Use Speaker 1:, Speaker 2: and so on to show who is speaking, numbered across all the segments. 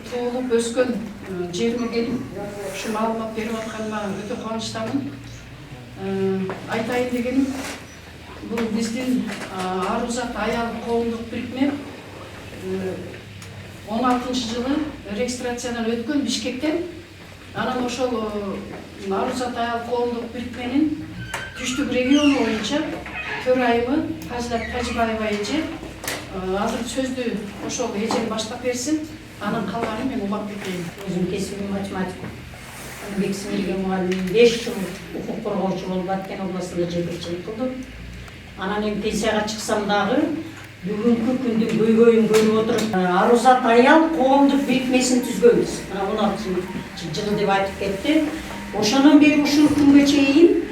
Speaker 1: туулуп өскөн жериме келип ушу маалымат берип атканыма өтө кубанычтамын. Айтайын дегеним, бул биздин Арузат аял коомдук бирикме 16-жылы регистрациядан өткөн Бишкектен, анан ошол Арузат аял коомдук бирикменин түштүк региону боюнча төрайымы Фазилат Тажибаева эже азыр сөздү ошол эжем баштап берсин, анан калганын мен улап кетейин.
Speaker 2: Өзүм кесибим математик. Бек Симирген мугалим 5 жыл укук коргоочу болуп Аткен областында жетекчилик кылдым. Анан эми пенсияга чыксам дагы бүгүнкү күндүн көйгөйүн көрүп отуруп, Арузат аял коомдук бирикмесин түзгөнбүз. Мына 16 жылы деп айтып кетти. Ошондон бери ушул күнгө чейин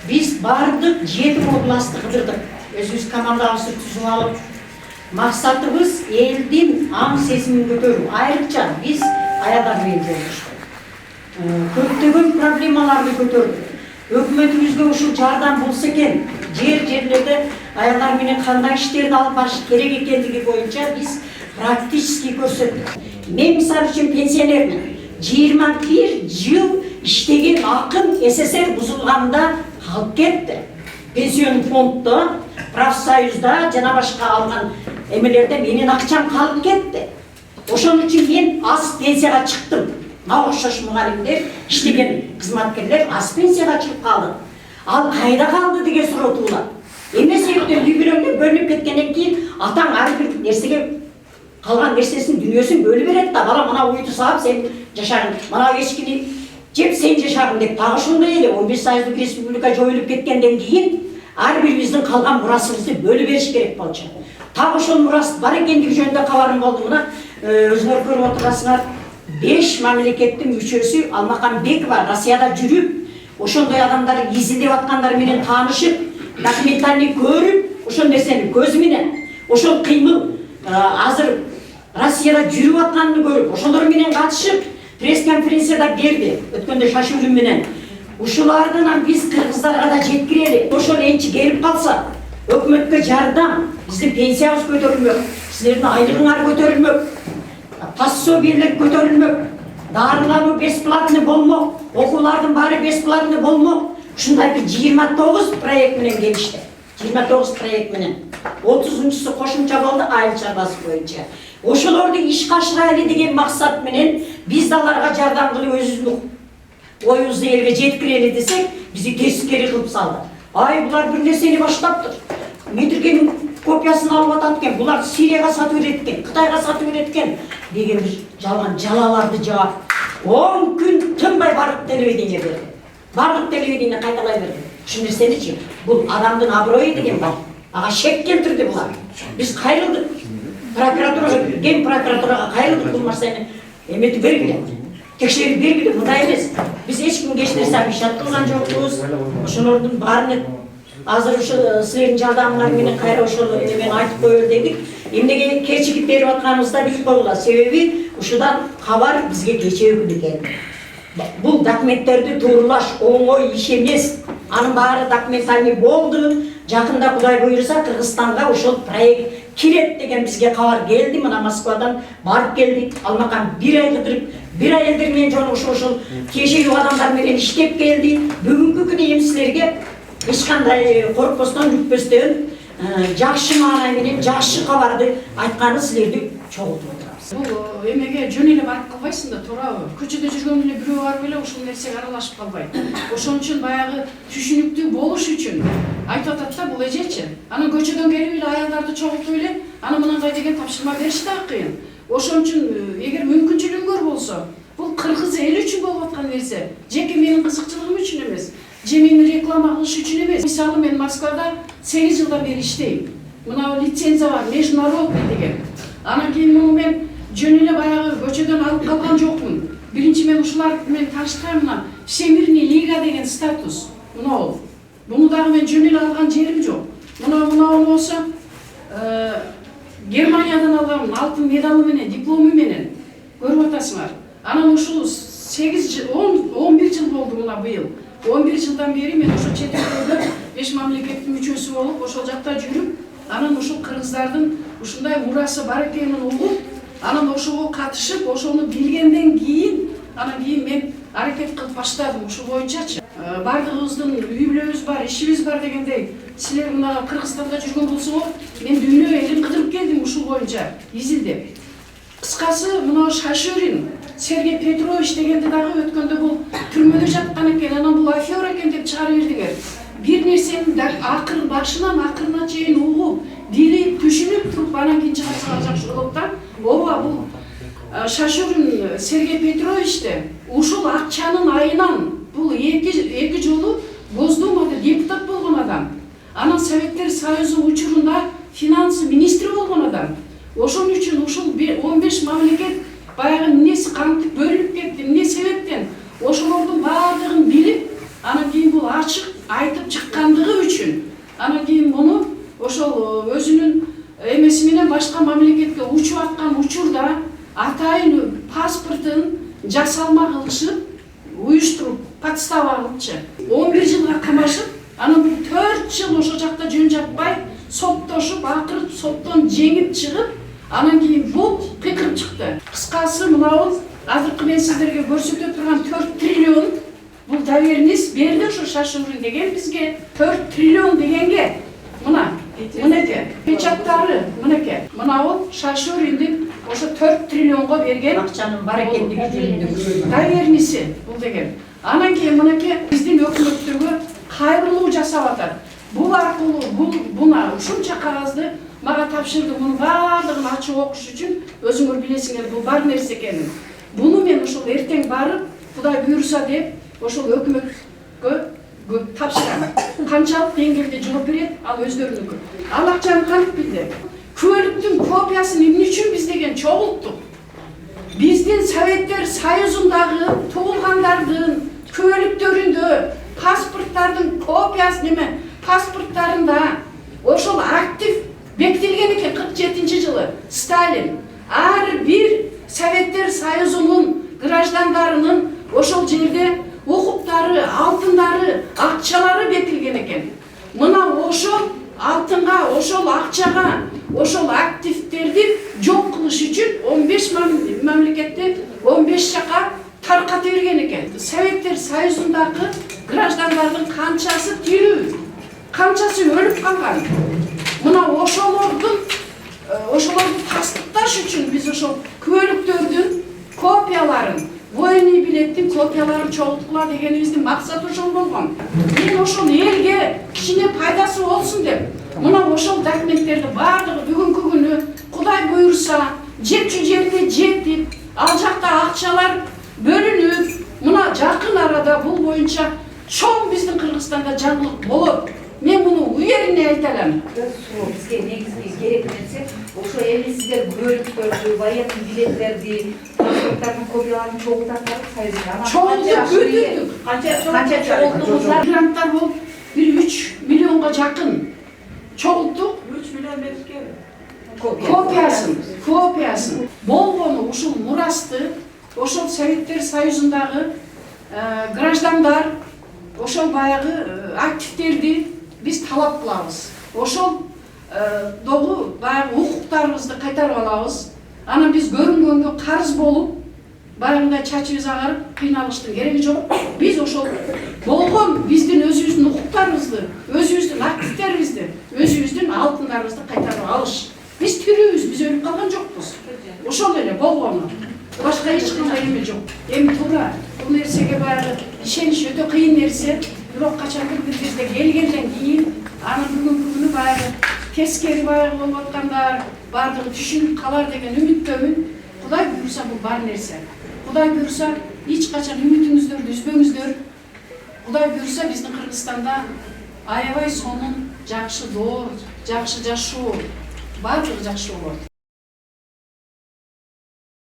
Speaker 2: биз бардык 7 областты кыдырдык. Өзүбүз командабызды түзүп алып, максатыбыз элдин аң сезимин көтөрүү. Айрыкча биз аялдар менен жолугуштук. Көптөгөн проблемаларды көтөрдүк. Өкмөтүбүзгө ушул жардам болсо экен, жерлерде аялдар менен кандай иштерди алып барыш керек экендиги боюнча биз практически көрсөттүк. Мен мисалы үчүн пенсионермин. 21 жыл иштеген акым СССР бузулганда калып кетти. Пенсион фонддо, профсоюзда жана башка алган эмелерде менин акчам калып кетти. Ошон үчүн мен аз пенсияга чыктым. Мага окшош мугалимдер, иштеген кызматкерлер аз пенсияга чыгып калды. Ал кайда калды деген суроо туулат. Эмне себептен үй бүлөңдө бөлүнүп кеткенден кийин атаң ар бир нерсеге калган нерсесин дүнүйөсүн бөлүп берет да, бала мына уйду саап сен жашагын, мына эчкини жеп сен жашагын деп. Дагы ошондой эле 15 сайыздык республика жоюлуп кеткенден кийин ар бирибиздин калган мурасыбызды бөлүп бериш керек болчу. Так ошол мурас бар экендиги жөнүндө кабарым болду. Мына өзүңөр көрүп отурасыңар, 5 мамлекеттин мүчөсү Алмаканбекова Россияда жүрүп, ошондой адамдар изилдеп аткандар менен таанышып, документальный көрүп, ошол нерсени көзү менен, ошол кыймыл азыр Россияда жүрүп атканын көрүп, ошолор менен катышып, пресс-конференцияда берди, өткөндө Шашулин менен. Ушулардан биз кыргыздарга да жеткирели. Ошол энчи келип калса, өкмөткө жардам, биздин пенсиябыз көтөрүлмөк, силердин айлыгыңар көтөрүлмөк, пособиелер көтөрүлмөк, дарылануу бесплатный болмок, окуулардын баары бесплатный болмок. Ушундай бир 29 проект менен келишти. 29 проект менен. 30-су кошумча болду айыл чарбасы боюнча. Ошолорду ишке ашырайлы деген максат менен биз да аларга жардам кылып өзүбүздүн оюбузду элге жеткирели десек, бизди тескери кылып салды. Ай, булар бир нерсени баштаптыр. Медиргенин копиясын алып атат экен, булар Сирияга сатып берет экен, Кытайга сатып берет экен деген бир жалган жалаларды жаап 10 күн тынбай бардык телевидение берди. Бардык телевидение кайталай берди. Ушул нерсеничи, бул адамдын аброю деген бар. Ага шек келтирди булар. Биз кайрылдык. Прокуратурага, ген прокуратурага кайрылдык, бул нерсени эметип бергиле. Текшерип бергиле, мындай эмес. Биз эч кимге эч нерсе обещать кылган жокпуз. Ошолордун баарын азыр ушул силердин жардамыңар менен кайра ошол эмен айтып коелу дедик. Эмнеге кечигип берип атканыбызда билип койгула. Себеби ушудан кабар бизге кечээ күнү келди. Бул документтерди туурулаш оңой иш эмес. Анын баары документальный болду. Жакында Кудай буйруса Кыргызстанга ошол проект кирет деген бизге кабар келди. Мына Москвадан барып келдик. Алмакан 1 ай кыдырып, 1 ай элдер менен жолугушуп ошол кечеги адамдар менен иштеп келди. Бүгүнкү күнү эми силерге эч кандай коркпостон, үрпөстөн жакшы маанай менен жакшы кабарды айтканы силерди чогултуп отурабыз.
Speaker 1: Бул эмеге жөн эле барып калбайсың да, туурабы? Көчөдө жүргөн эле бирөө барып эле ушул нерсеге аралашып калбайт. Ошон үчүн баягы түшүнүктүү болуш үчүн айтып атат да бул эжечи. Анан көчөдөн келип эле аялдарды чогултуп эле, анан мындай деген тапшырма бериш да кыйын. Ошон үчүн эгер мүмкүнчүлүгүңөр болсо, бул кыргыз эли үчүн болуп аткан нерсе. Жеке менин кызыкчылыгым үчүн эмес. Же мени реклама кылыш үчүн эмес. Мисалы мен Москвада 8 жылдан бери иштейм. Мына лицензия бар, международный деген. Анан кийин муну мен жөн эле баягы көчөдөн алып калган жокмун. Биринчи мен ушулар менен таашкан мына Всемирный лига деген статус. Мына буну дагы мен жөн эле алган жерим жок. Мына болсо Германиядан алгам алтын медалы менен, диплому менен. Көрүп атасыңар. Анан ушул 11 жыл болду мына быйыл. 11 жылдан бери мен ошо чет элдерде 5 мамлекеттин мүчөсү болуп, ошол жакта жүрүп, анан ушул кыргыздардын ушундай мурасы бар экенин угуп, Анан ошого катышып, ошону билгенден кийин, анан кийин мен аракет кылып баштадым ушул боюнчачы. Бардыгыбыздын үй бүлөбүз бар, ишибиз бар дегендей, силер мына Кыргызстанда жүргөн болсоңор, мен дүйнө элин кыдырып келдим ушул боюнча изилдеп. Кыскасы, мына Шашурин Сергей Петрович дегенди дагы өткөндө бул түрмөдө жаткан экен, анан бул афера экен деп чыгарып бердиңер. Бир нерсени акыр башынан акырына чейин угуп, билип, түшүнүп туруп анан кийин чыгарсаңар жакшы болот да. Ооба, бул Шашурин Сергей Петровичте ушул акчанын айынан бул эки жолу Госдумада депутат болгон адам. Анан Советтер Союзу учурунда финанс министри болгон адам. Ошон үчүн ушул 15 мамлекет баягы эмнеси кантип бөлүнүп кетти, эмне себептен ошолордун баардыгын билип, анан кийин бул ачык айтып чыккандыгы үчүн, анан кийин муну ошол өзүнүн эмеси менен башка мамлекетке учуп аткан учурда атайын паспортун жасалма кылышып, уюштуруп, подстава кылчы. 11 жылга камашып, анан 4 жыл ошол жакта жөн жаппай, соттошуп, акыры соттон жеңип чыгып, анан кийин бул кыйкырып чыкты. Кыскасы мынабул азыркы мен сиздерге көрсөтө турган 4 триллион бул доверенность берди ошо Шашурин деген бизге 4 триллион дегенге. Мынеке, печаттары мынеке. Мынабул Шашуриндин ошо 4 триллионго берген
Speaker 2: Акчанын бар экендиги жөнүндө
Speaker 1: доверенности бул деген. Анан кийин мынеке биздин өкмөттөргө кайрылуу жасап атат. Бул аркылуу буна ушунча кагазды мага тапшырды, мунун баардыгын ачып окуш үчүн, өзүңөр билесиңер бул бар нерсе экенин. Буну мен ошол эртең барып, Кудай буйруса деп, ошол өкмөткө тапшырам. Канчалык деңгээлде жооп берет, ал өздөрүнүкү. Ал акчаны кантип билди? Күбөлүктүн копиясын эмне үчүн биз деген чогулттук? Биздин Советтер Союзундагы туулгандардын күбөлүктөрүндө паспорттардын копиясы неме? Паспорттарында ошол актив бекитилген экен 47-жылы Сталин. Ар бир Советтер Союзунун граждандарынын ошол жерде укуктары, алтындары, акчалары бекитилген экен. Мына ошол алтынга, ошол акчага, ошол активтерди жок кылыш үчүн 15 мамлекетти 15 жака тарката берген экен. Советтер Союзундагы граждандардын канчасы тирүү, канчасы өлүп калган. Мына ошолорду тастыкташ үчүн биз ошол күбөлүктөрдүн копияларын, военный билеттин копияларын чогулткула дегенибиздин максаты ошол болгон. Мен ошол элге кичине пайдасы болсун деп, мына ошол документтерди баардыгы бүгүнкү күнү Кудай буйруса жетчү жерге жетип, ал жакта акчалар бөлүнүп, мына жакын арада бул боюнча чоң биздин Кыргызстанда жаңылык болот. Мен муну уверенный айта алам.
Speaker 3: Бизге негизги керек нерсе ошо эми сиздер күбөлүктөрдү, военный билеттерди, паспорттардын копияларын чогултаттар Союзга.
Speaker 1: Чогултуп
Speaker 3: Канча чогулттуңуздар?
Speaker 1: Гранттар болуп, бир 3 миллионго жакын чогулттук.
Speaker 3: 3 миллион беришке
Speaker 1: Копиясын. Болгону ушул мурасты, ошол Советтер Союзундагы граждандар, ошол баягы активтерди биз талап кылабыз. Ошол догу баягы укуктарыбызды кайтарып алабыз. Анан биз көрүнгөнгө карыз болуп, баягындай чачыбыз агарып кыйналыштын кереги жок. Биз ошол болгон биздин өзүбүздүн укуктарыбызды, өзүбүздүн активтерибизди, өзүбүздүн алтындарыбызды кайтарып алыш. Биз тирүүбүз, биз өлүп калган жокпуз. Ошол эле болгону. Башка эч кандай эме жок. Эми туура бул нерсеге баягы ишениш өтө кыйын нерсе, бирок качандыр бир кезде келгенден кийин анын бүгүнкү күнү баягы тескери баягы болуп аткандар баардыгы түшүнүп калар деген үмүттөмүн. Кудай буйруса бул бар нерсе. Кудай буйруса эч качан үмүтүңүздөрдү үзбөңүздөр. Кудай буйруса биздин Кыргызстанда аябай сонун жакшы доор, жакшы жашоо, баардыгы жакшы болот.